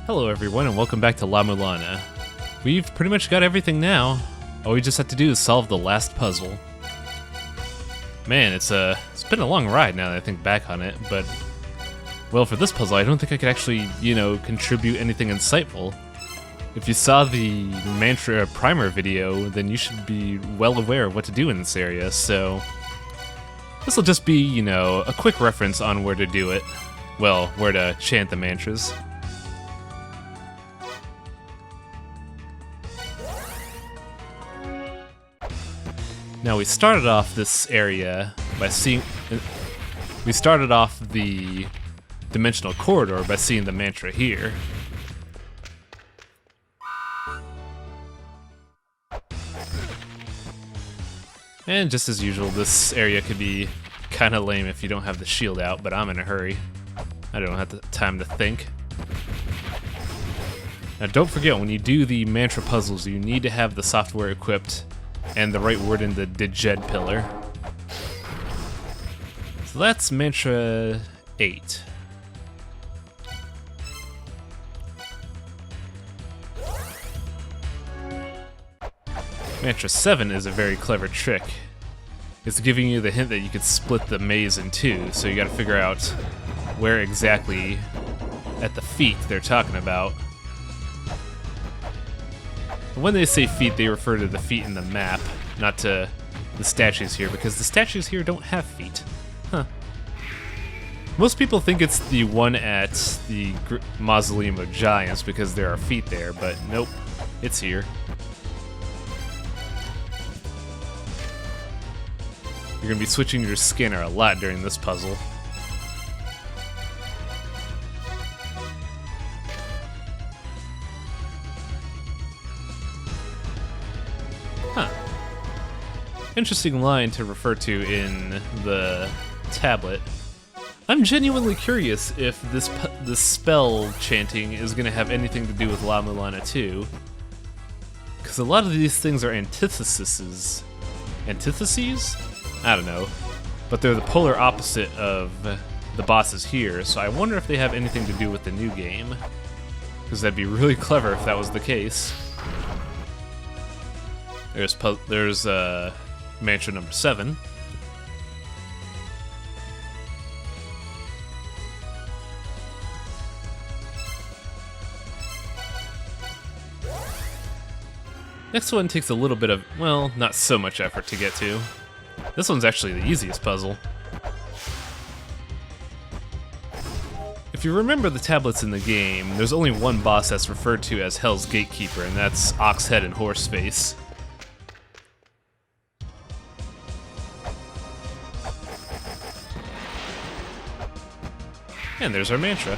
Hello everyone and welcome back to La-Mulana. We've pretty much got everything now. All we just have to do is solve the last puzzle. Man, it's been a long ride now that I think back on it, but well, for this puzzle I don't think I could actually, contribute anything insightful. If you saw the Mantra primer video, then you should be well aware of what to do in this area, so this will just be, a quick reference on where to do it. Well, where to chant the mantras. Now we started off this area by seeing... We started off the dimensional corridor by seeing the mantra here. And just as usual, this area could be kinda lame if you don't have the shield out, but I'm in a hurry. I don't have the time to think. Now don't forget, when you do the mantra puzzles, you need to have the software equipped and the right word in the Diged pillar. So that's Mantra 8. Mantra 7 is a very clever trick. It's giving you the hint that you could split the maze in two, so you gotta figure out where exactly at the feet they're talking about. When they say feet, they refer to the feet in the map, not to the statues here, because the statues here don't have feet. Huh. Most people think it's the one at the Mausoleum of Giants because there are feet there, but nope, it's here. You're gonna be switching your scanner a lot during this puzzle. Huh. Interesting line to refer to in the tablet. I'm genuinely curious if this spell chanting is going to have anything to do with La-Mulana 2. Because a lot of these things are antitheses. Antitheses? I don't know. But they're the polar opposite of the bosses here, so I wonder if they have anything to do with the new game. Because that'd be really clever if that was the case. There's mantra number 7. Next one takes a little bit of, well, not so much effort to get to. This one's actually the easiest puzzle. If you remember the tablets in the game, there's only one boss that's referred to as Hell's Gatekeeper, and that's Oxhead and Horseface. And there's our mantra.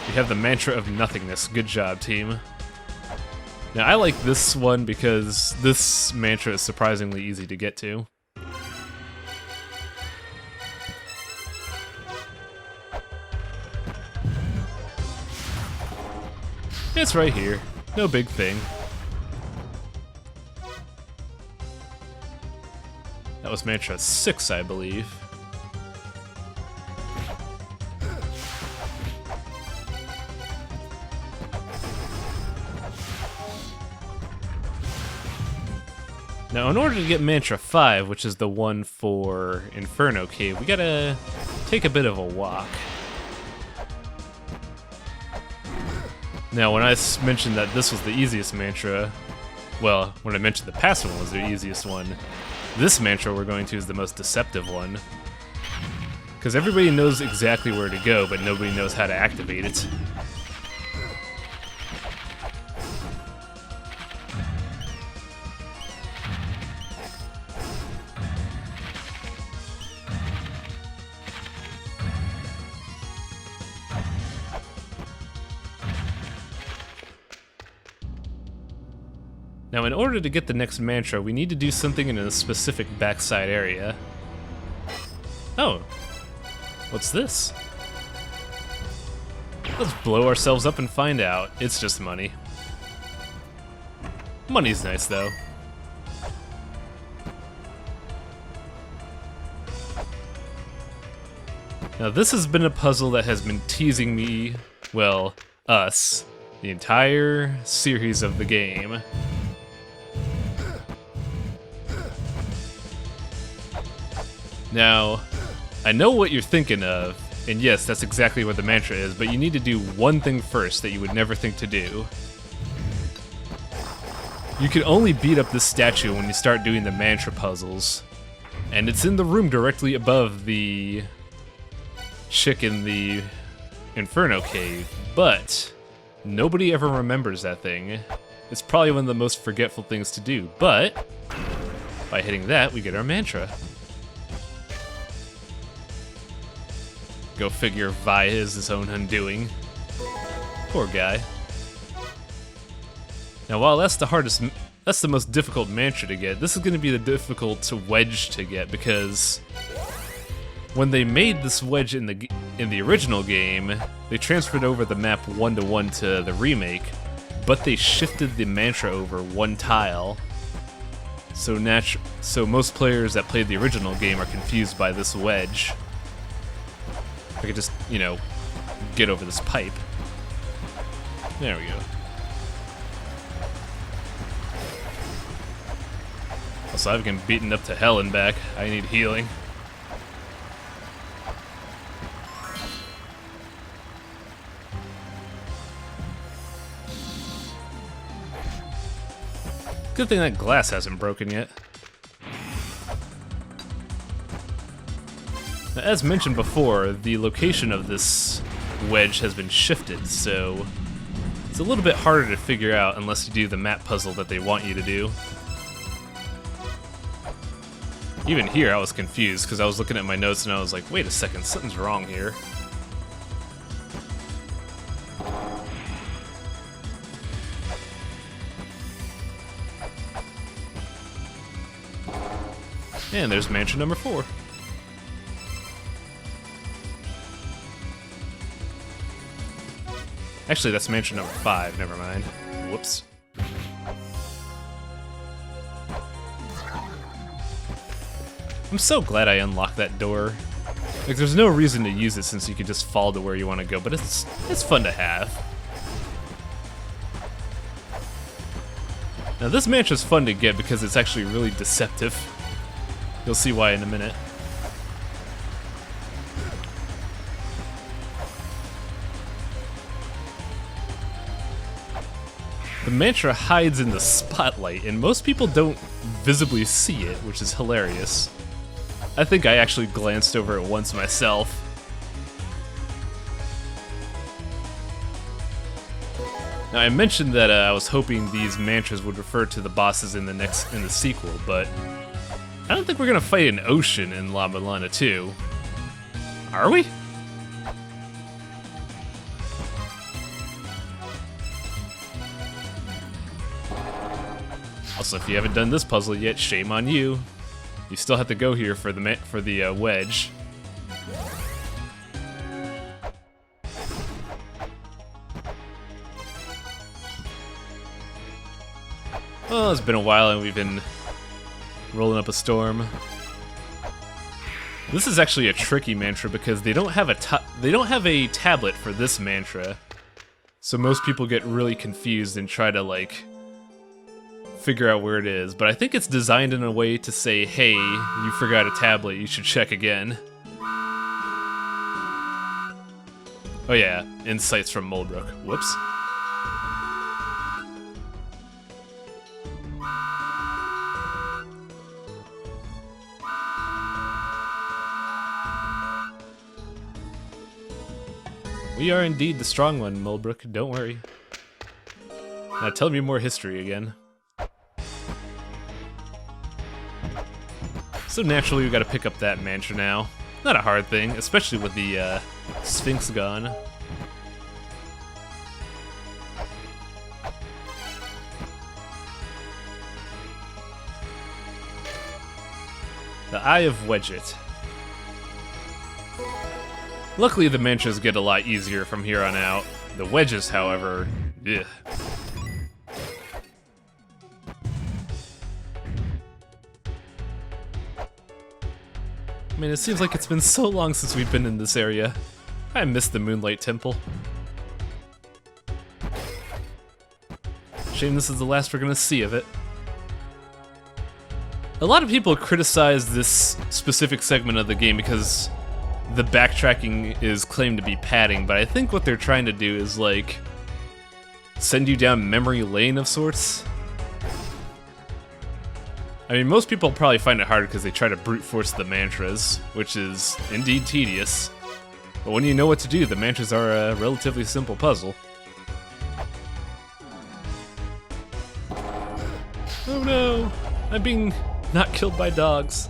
We have the mantra of nothingness. Good job, team. Now, I like this one because this mantra is surprisingly easy to get to. It's right here. No big thing. That was mantra 6, I believe. Now, in order to get mantra 5, which is the one for Inferno Cave, we gotta take a bit of a walk. Now, when I mentioned that this was the easiest mantra, well, when I mentioned the past one was the easiest one, this mantra we're going to is the most deceptive one. Because everybody knows exactly where to go, but nobody knows how to activate it. Now, in order to get the next mantra, we need to do something in a specific backside area. Oh, what's this? Let's blow ourselves up and find out. It's just money. Money's nice, though. Now this has been a puzzle that has been teasing me, well, us, the entire series of the game. Now, I know what you're thinking of, and yes, that's exactly what the mantra is, but you need to do one thing first that you would never think to do. You can only beat up this statue when you start doing the mantra puzzles, and it's in the room directly above the chick in the Inferno Cave, but nobody ever remembers that thing. It's probably one of the most forgetful things to do, but by hitting that, we get our mantra. Go figure, Vi is his own undoing. Poor guy. Now, while that's the most difficult mantra to get, this is going to be the difficult wedge to get, because when they made this wedge in the original game, they transferred over the map 1-to-1 to the remake, but they shifted the mantra over one tile. So most players that played the original game are confused by this wedge. I could just, you know, get over this pipe. There we go. Also, I've been beaten up to hell and back. I need healing. Good thing that glass hasn't broken yet. Now, as mentioned before, the location of this wedge has been shifted, so it's a little bit harder to figure out unless you do the map puzzle that they want you to do. Even here, I was confused because I was looking at my notes and I was like, wait a second, something's wrong here. And there's mansion number 4. Actually, that's mansion number 5, never mind. Whoops. I'm so glad I unlocked that door. Like, there's no reason to use it since you could just fall to where you want to go, but it's fun to have. Now, this mantra's fun to get because it's actually really deceptive. You'll see why in a minute. The mantra hides in the spotlight, and most people don't visibly see it, which is hilarious. I think I actually glanced over it once myself. Now, I mentioned that I was hoping these mantras would refer to the bosses in the sequel, but I don't think we're gonna fight an ocean in La-Mulana 2. Are we? Also, if you haven't done this puzzle yet, shame on you. You still have to go here for the wedge. Well, it's been a while and we've been rolling up a storm. This is actually a tricky mantra because they don't have a tablet for this mantra, so most people get really confused and try to like figure out where it is. But I think it's designed in a way to say, "Hey, you forgot a tablet. You should check again." Oh yeah, insights from Mulbrook. Whoops. We are indeed the strong one, Mulbrook. Don't worry. Now tell me more history again. So naturally, we gotta pick up that mantra now. Not a hard thing, especially with the Sphinx gone. The Eye of Wedget. Luckily, the mantras get a lot easier from here on out. The wedges, however, ugh. I mean, it seems like it's been so long since we've been in this area. I miss the Moonlight Temple. Shame this is the last we're gonna see of it. A lot of people criticize this specific segment of the game because the backtracking is claimed to be padding, but I think what they're trying to do is, like, send you down memory lane of sorts. I mean, most people probably find it hard because they try to brute force the mantras, which is indeed tedious. But when you know what to do, the mantras are a relatively simple puzzle. Oh no! I'm being not killed by dogs.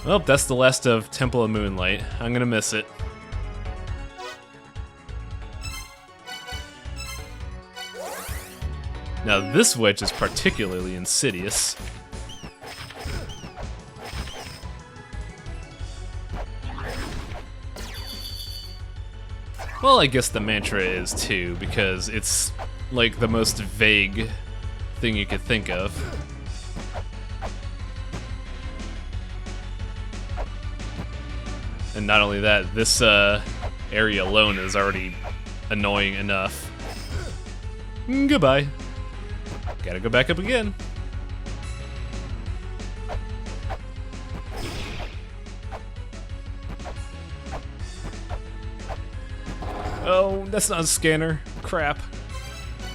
Well, that's the last of Temple of Moonlight. I'm gonna miss it. Now this wedge is particularly insidious. Well, I guess the mantra is too, because it's like the most vague thing you could think of. And not only that, this area alone is already annoying enough. Goodbye. Gotta go back up again. Oh, that's not a scanner. Crap.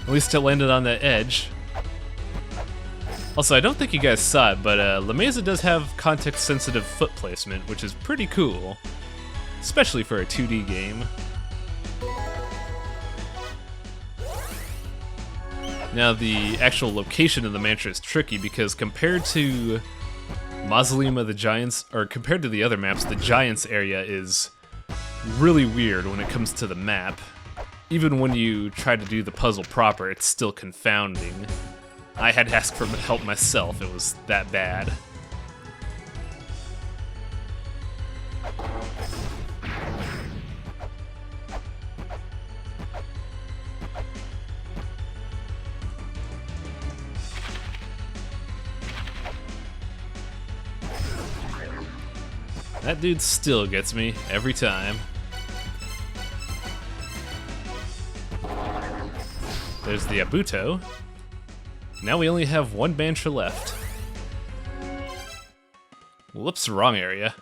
At least it landed on that edge. Also, I don't think you guys saw it, but La Mesa does have context-sensitive foot placement, which is pretty cool. Especially for a 2D game. Now, the actual location of the mantra is tricky because compared to Mausoleum of the Giants, or compared to the other maps, the Giants area is really weird when it comes to the map. Even when you try to do the puzzle proper, it's still confounding. I had to ask for help myself, it was that bad. That dude still gets me every time. There's the Abuto. Now we only have one mantra left. Whoops, wrong area.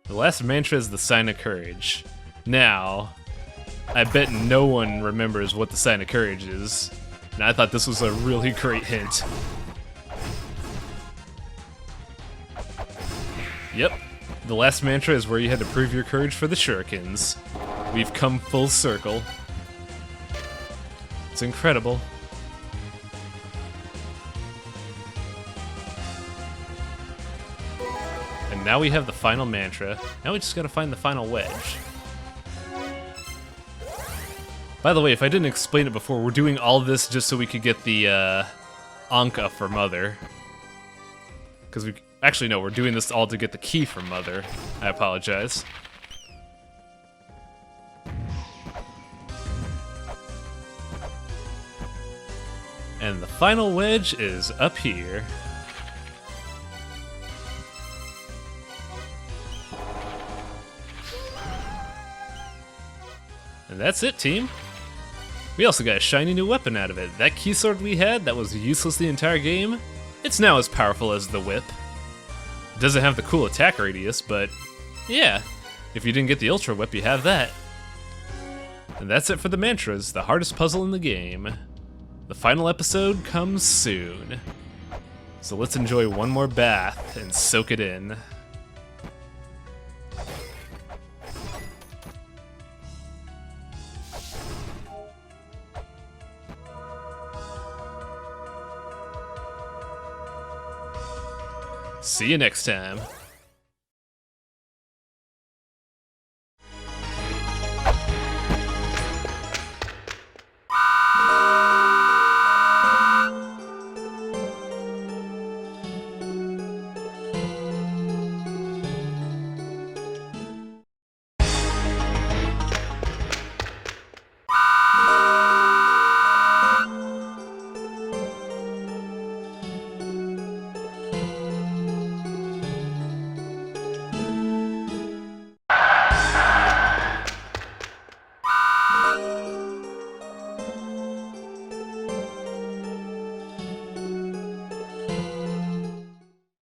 The last mantra is the Sign of Courage. Now, I bet no one remembers what the Sign of Courage is, and I thought this was a really great hint. Yep, the last mantra is where you had to prove your courage for the shurikens. We've come full circle. It's incredible. And now we have the final mantra. Now we just gotta find the final wedge. By the way, if I didn't explain it before, we're doing all this just so we could get the Anka for Mother. Because we... Actually, no, we're doing this all to get the key from Mother. I apologize. And the final wedge is up here. And that's it, team. We also got a shiny new weapon out of it. That key sword we had that was useless the entire game, it's now as powerful as the whip. It doesn't have the cool attack radius, but yeah, if you didn't get the Ultra Whip, you have that. And that's it for the mantras, the hardest puzzle in the game. The final episode comes soon. So let's enjoy one more bath and soak it in. See you next time.